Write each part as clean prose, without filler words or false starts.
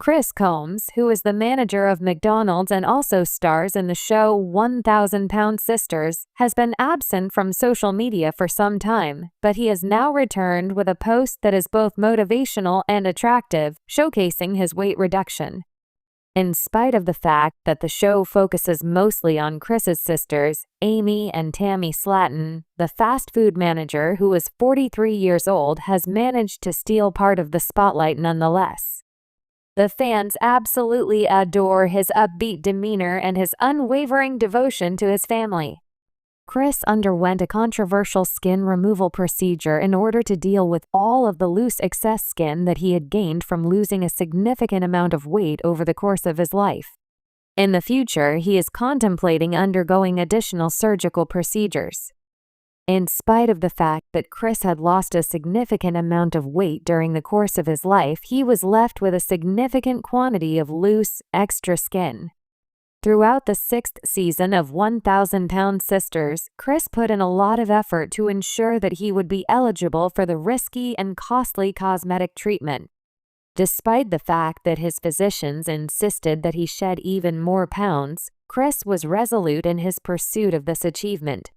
Chris Colmes, who is the manager of McDonald's and also stars in the show 1,000-Pound Sisters, has been absent from social media for some time, but he has now returned with a post that is both motivational and attractive, showcasing his weight reduction. In spite of the fact that the show focuses mostly on Chris's sisters, Amy and Tammy Slaton, the fast food manager, who is 43 years old, has managed to steal part of the spotlight nonetheless. The fans absolutely adore his upbeat demeanor and his unwavering devotion to his family. Chris underwent a controversial skin removal procedure in order to deal with all of the loose excess skin that he had gained from losing a significant amount of weight over the course of his life. In the future, he is contemplating undergoing additional surgical procedures. In spite of the fact that Chris had lost a significant amount of weight during the course of his life, he was left with a significant quantity of loose, extra skin. Throughout the 6th season of 1,000-Pound Sisters, Chris put in a lot of effort to ensure that he would be eligible for the risky and costly cosmetic treatment. Despite the fact that his physicians insisted that he shed even more pounds, Chris was resolute in his pursuit of this achievement.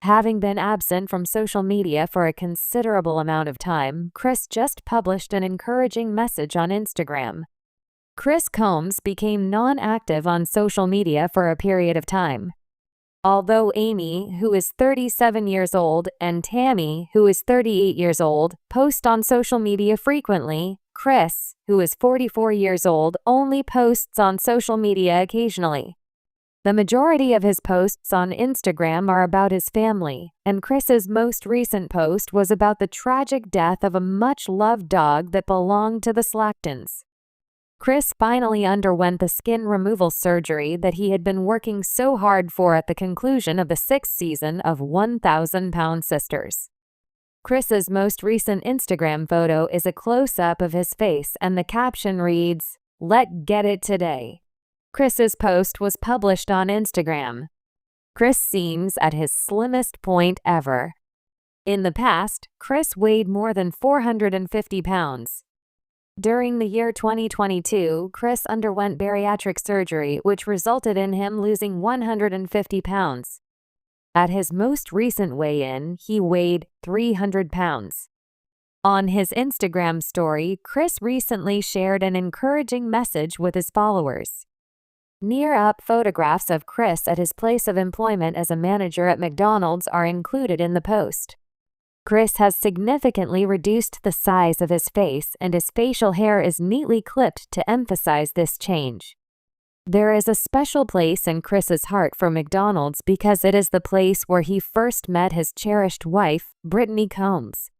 Having been absent from social media for a considerable amount of time, Chris just published an encouraging message on Instagram. Chris Colmes became non-active on social media for a period of time. Although Amy, who is 37 years old, and Tammy, who is 38 years old, post on social media frequently, Chris, who is 44 years old, only posts on social media occasionally. The majority of his posts on Instagram are about his family, and Chris's most recent post was about the tragic death of a much-loved dog that belonged to the Slatons. Chris finally underwent the skin removal surgery that he had been working so hard for at the conclusion of the 6th season of 1,000-Pound Sisters. Chris's most recent Instagram photo is a close-up of his face, and the caption reads, "Let's get it today." Chris's post was published on Instagram. Chris seems at his slimmest point ever. In the past, Chris weighed more than 450 pounds. During the year 2022, Chris underwent bariatric surgery, which resulted in him losing 150 pounds. At his most recent weigh-in, he weighed 300 pounds. On his Instagram story, Chris recently shared an encouraging message with his followers. Near-up photographs of Chris at his place of employment as a manager at McDonald's are included in the post. Chris has significantly reduced the size of his face, and his facial hair is neatly clipped to emphasize this change. There is a special place in Chris's heart for McDonald's because it is the place where he first met his cherished wife, Brittany Colmes.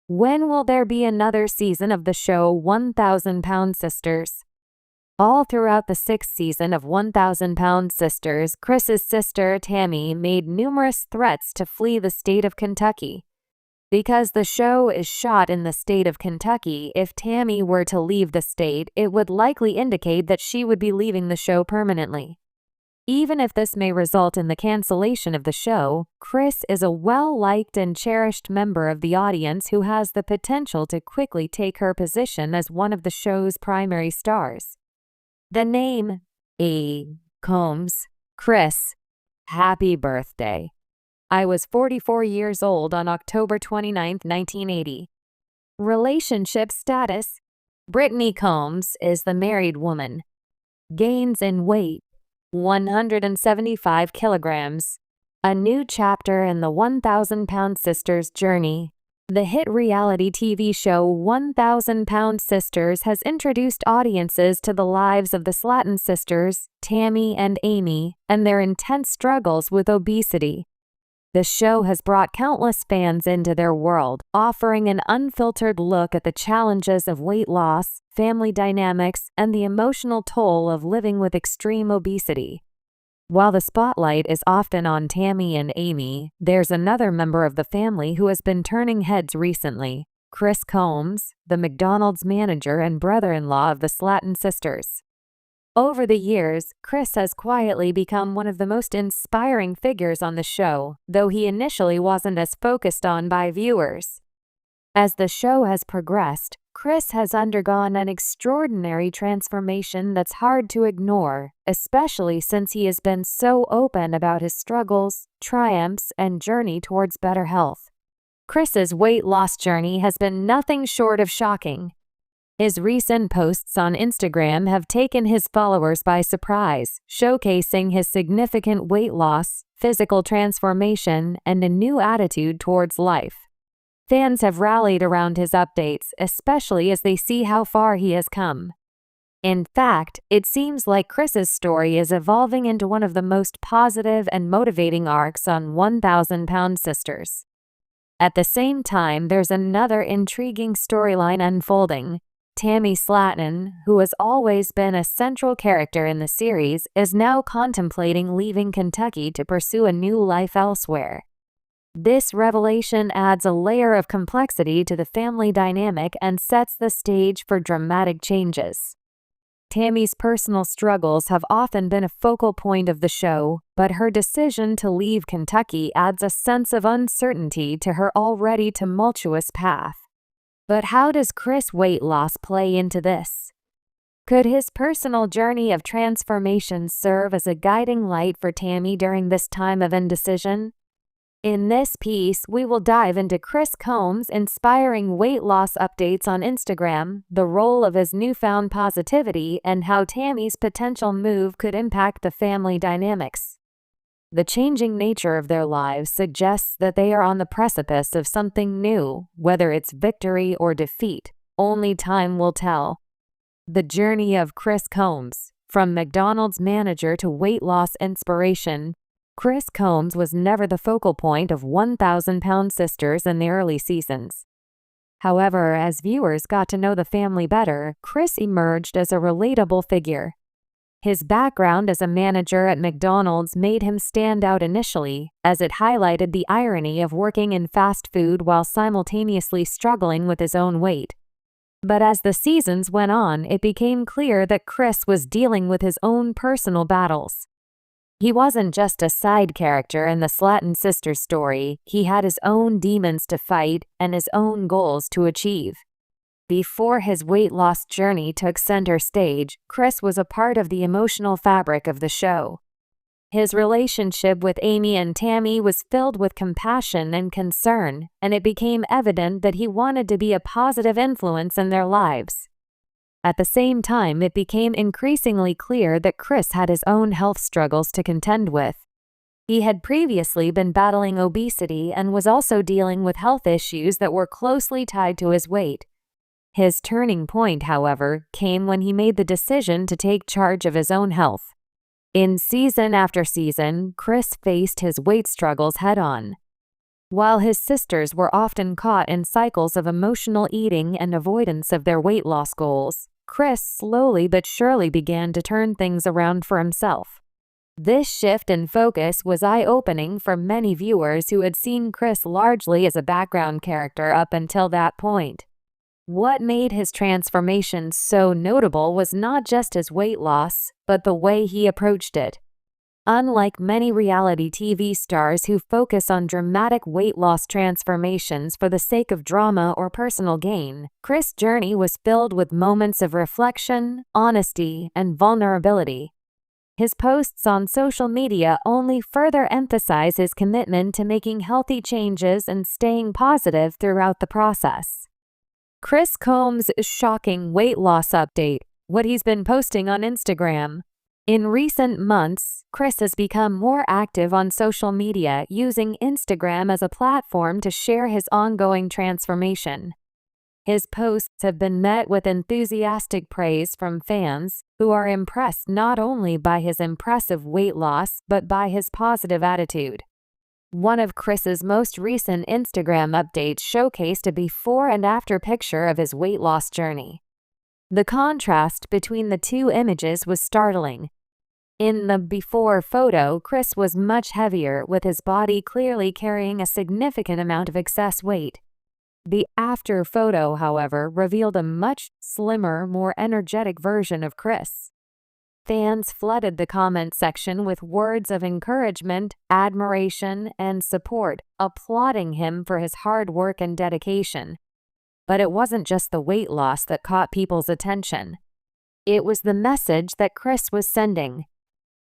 When will there be another season of the show 1,000-Pound Sisters? All throughout the 6th season of 1,000-Pound Sisters, Chris's sister, Tammy, made numerous threats to flee the state of Kentucky. Because the show is shot in the state of Kentucky, if Tammy were to leave the state, it would likely indicate that she would be leaving the show permanently. Even if this may result in the cancellation of the show, Chris is a well-liked and cherished member of the audience who has the potential to quickly take her position as one of the show's primary stars. The name, Colmes, Chris, happy birthday. I was 44 years old on October 29, 1980. Relationship status: Brittany Colmes is the married woman. Gains in weight: 175 kilograms. A new chapter in the 1,000-Pound Sisters journey. The hit reality TV show 1,000-Pound Sisters has introduced audiences to the lives of the Slaton sisters, Tammy and Amy, and their intense struggles with obesity. The show has brought countless fans into their world, offering an unfiltered look at the challenges of weight loss, family dynamics, and the emotional toll of living with extreme obesity. While the spotlight is often on Tammy and Amy, there's another member of the family who has been turning heads recently: Chris Colmes, the McDonald's manager and brother-in-law of the Slaton sisters. Over the years, Chris has quietly become one of the most inspiring figures on the show, though he initially wasn't as focused on by viewers. As the show has progressed, Chris has undergone an extraordinary transformation that's hard to ignore, especially since he has been so open about his struggles, triumphs, and journey towards better health. Chris's weight loss journey has been nothing short of shocking. His recent posts on Instagram have taken his followers by surprise, showcasing his significant weight loss, physical transformation, and a new attitude towards life. Fans have rallied around his updates, especially as they see how far he has come. In fact, it seems like Chris's story is evolving into one of the most positive and motivating arcs on 1,000-Pound Sisters. At the same time, there's another intriguing storyline unfolding. Tammy Slaton, who has always been a central character in the series, is now contemplating leaving Kentucky to pursue a new life elsewhere. This revelation adds a layer of complexity to the family dynamic and sets the stage for dramatic changes. Tammy's personal struggles have often been a focal point of the show, but her decision to leave Kentucky adds a sense of uncertainty to her already tumultuous path. But how does Chris' weight loss play into this? Could his personal journey of transformation serve as a guiding light for Tammy during this time of indecision? In this piece, we will dive into Chris Colmes' inspiring weight loss updates on Instagram, the role of his newfound positivity, and how Tammy's potential move could impact the family dynamics. The changing nature of their lives suggests that they are on the precipice of something new, whether it's victory or defeat. Only time will tell. The journey of Chris Colmes, from McDonald's manager to weight loss inspiration. Chris Colmes was never the focal point of 1,000-Pound Sisters in the early seasons. However, as viewers got to know the family better, Chris emerged as a relatable figure. His background as a manager at McDonald's made him stand out initially, as it highlighted the irony of working in fast food while simultaneously struggling with his own weight. But as the seasons went on, it became clear that Chris was dealing with his own personal battles. He wasn't just a side character in the Slaton sisters' story, he had his own demons to fight and his own goals to achieve. Before his weight loss journey took center stage, Chris was a part of the emotional fabric of the show. His relationship with Amy and Tammy was filled with compassion and concern, and it became evident that he wanted to be a positive influence in their lives. At the same time, it became increasingly clear that Chris had his own health struggles to contend with. He had previously been battling obesity and was also dealing with health issues that were closely tied to his weight. His turning point, however, came when he made the decision to take charge of his own health. In season after season, Chris faced his weight struggles head-on. While his sisters were often caught in cycles of emotional eating and avoidance of their weight loss goals, Chris slowly but surely began to turn things around for himself. This shift in focus was eye-opening for many viewers who had seen Chris largely as a background character up until that point. What made his transformation so notable was not just his weight loss, but the way he approached it. Unlike many reality TV stars who focus on dramatic weight loss transformations for the sake of drama or personal gain, Chris' journey was filled with moments of reflection, honesty, and vulnerability. His posts on social media only further emphasize his commitment to making healthy changes and staying positive throughout the process. Chris Colmes' shocking weight loss update, what he's been posting on Instagram. In recent months, Chris has become more active on social media, using Instagram as a platform to share his ongoing transformation. His posts have been met with enthusiastic praise from fans, who are impressed not only by his impressive weight loss but by his positive attitude. One of Chris's most recent Instagram updates showcased a before and after picture of his weight loss journey. The contrast between the two images was startling. In the before photo, Chris was much heavier, with his body clearly carrying a significant amount of excess weight. The after photo, however, revealed a much slimmer, more energetic version of Chris. Fans flooded the comment section with words of encouragement, admiration, and support, applauding him for his hard work and dedication. But it wasn't just the weight loss that caught people's attention. It was the message that Chris was sending.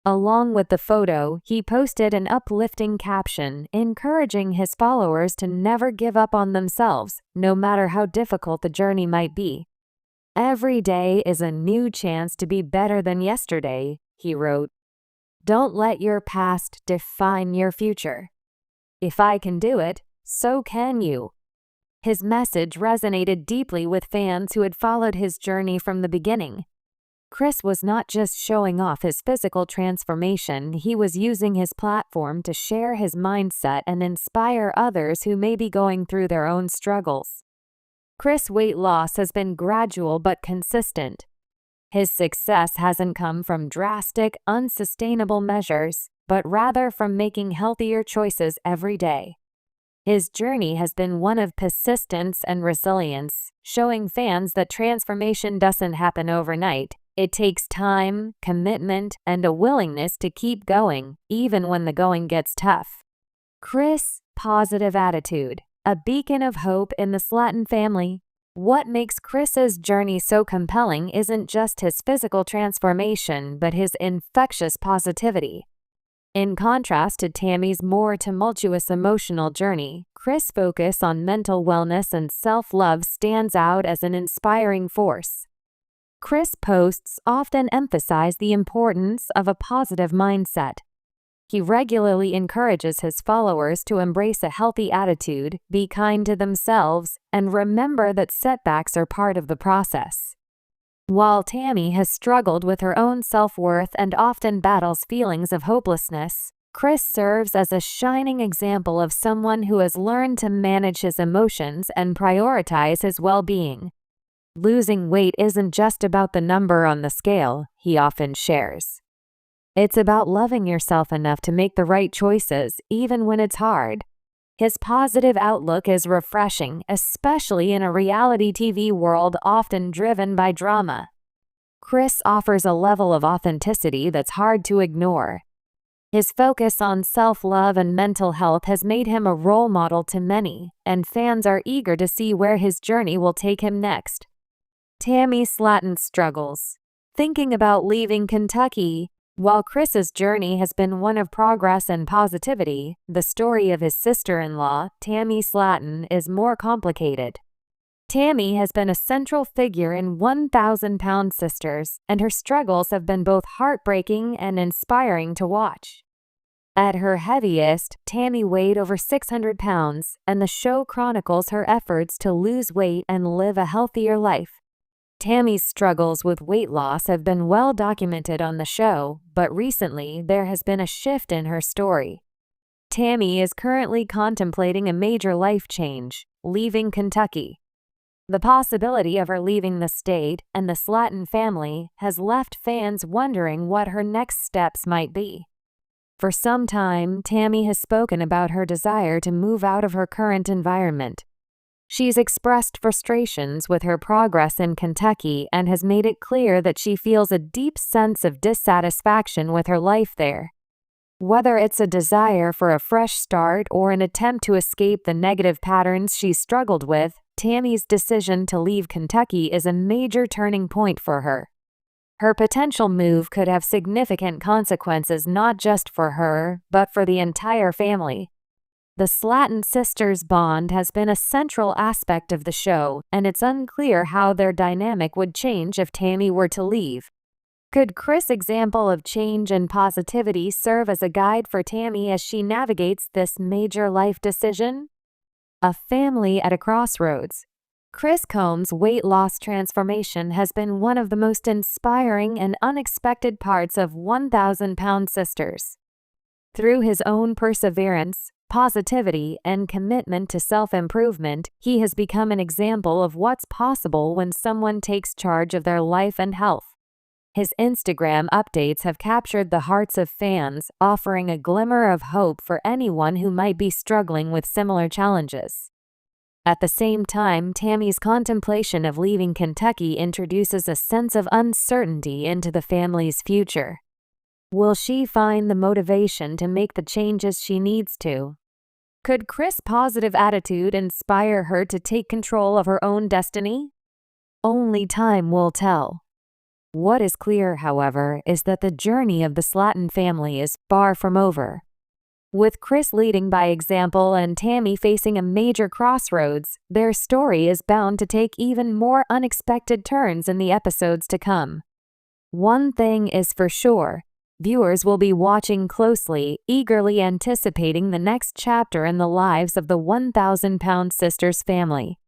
Along with the photo, he posted an uplifting caption, encouraging his followers to never give up on themselves, no matter how difficult the journey might be. "Every day is a new chance to be better than yesterday," he wrote. "Don't let your past define your future. If I can do it, so can you." His message resonated deeply with fans who had followed his journey from the beginning. Chris was not just showing off his physical transformation, he was using his platform to share his mindset and inspire others who may be going through their own struggles. Chris' weight loss has been gradual but consistent. His success hasn't come from drastic, unsustainable measures, but rather from making healthier choices every day. His journey has been one of persistence and resilience, showing fans that transformation doesn't happen overnight. It takes time, commitment, and a willingness to keep going, even when the going gets tough. Chris' positive attitude, a beacon of hope in the Slaton family. What makes Chris's journey so compelling isn't just his physical transformation, but his infectious positivity. In contrast to Tammy's more tumultuous emotional journey, Chris' focus on mental wellness and self-love stands out as an inspiring force. Chris' posts often emphasize the importance of a positive mindset. He regularly encourages his followers to embrace a healthy attitude, be kind to themselves, and remember that setbacks are part of the process. While Tammy has struggled with her own self-worth and often battles feelings of hopelessness, Chris serves as a shining example of someone who has learned to manage his emotions and prioritize his well-being. "Losing weight isn't just about the number on the scale," he often shares. "It's about loving yourself enough to make the right choices, even when it's hard." His positive outlook is refreshing, especially in a reality TV world often driven by drama. Chris offers a level of authenticity that's hard to ignore. His focus on self-love and mental health has made him a role model to many, and fans are eager to see where his journey will take him next. Tammy Slaton struggles. Thinking about leaving Kentucky. While Chris's journey has been one of progress and positivity, the story of his sister-in-law, Tammy Slaton, is more complicated. Tammy has been a central figure in 1,000-Pound Sisters, and her struggles have been both heartbreaking and inspiring to watch. At her heaviest, Tammy weighed over 600 pounds, and the show chronicles her efforts to lose weight and live a healthier life. Tammy's struggles with weight loss have been well documented on the show, but recently there has been a shift in her story. Tammy is currently contemplating a major life change, leaving Kentucky. The possibility of her leaving the state and the Slaton family has left fans wondering what her next steps might be. For some time, Tammy has spoken about her desire to move out of her current environment. She's expressed frustrations with her progress in Kentucky and has made it clear that she feels a deep sense of dissatisfaction with her life there. Whether it's a desire for a fresh start or an attempt to escape the negative patterns she's struggled with, Tammy's decision to leave Kentucky is a major turning point for her. Her potential move could have significant consequences not just for her, but for the entire family. The Slaton sisters' bond has been a central aspect of the show, and it's unclear how their dynamic would change if Tammy were to leave. Could Chris' example of change and positivity serve as a guide for Tammy as she navigates this major life decision? A family at a crossroads. Chris Colmes' weight loss transformation has been one of the most inspiring and unexpected parts of 1,000-Pound Sisters. Through his own perseverance, positivity, and commitment to self-improvement, he has become an example of what's possible when someone takes charge of their life and health. His Instagram updates have captured the hearts of fans, offering a glimmer of hope for anyone who might be struggling with similar challenges. At the same time, Tammy's contemplation of leaving Kentucky introduces a sense of uncertainty into the family's future. Will she find the motivation to make the changes she needs to? Could Chris' positive attitude inspire her to take control of her own destiny? Only time will tell. What is clear, however, is that the journey of the Slaton family is far from over. With Chris leading by example and Tammy facing a major crossroads, their story is bound to take even more unexpected turns in the episodes to come. One thing is for sure, viewers will be watching closely, eagerly anticipating the next chapter in the lives of the 1,000-pound sisters family.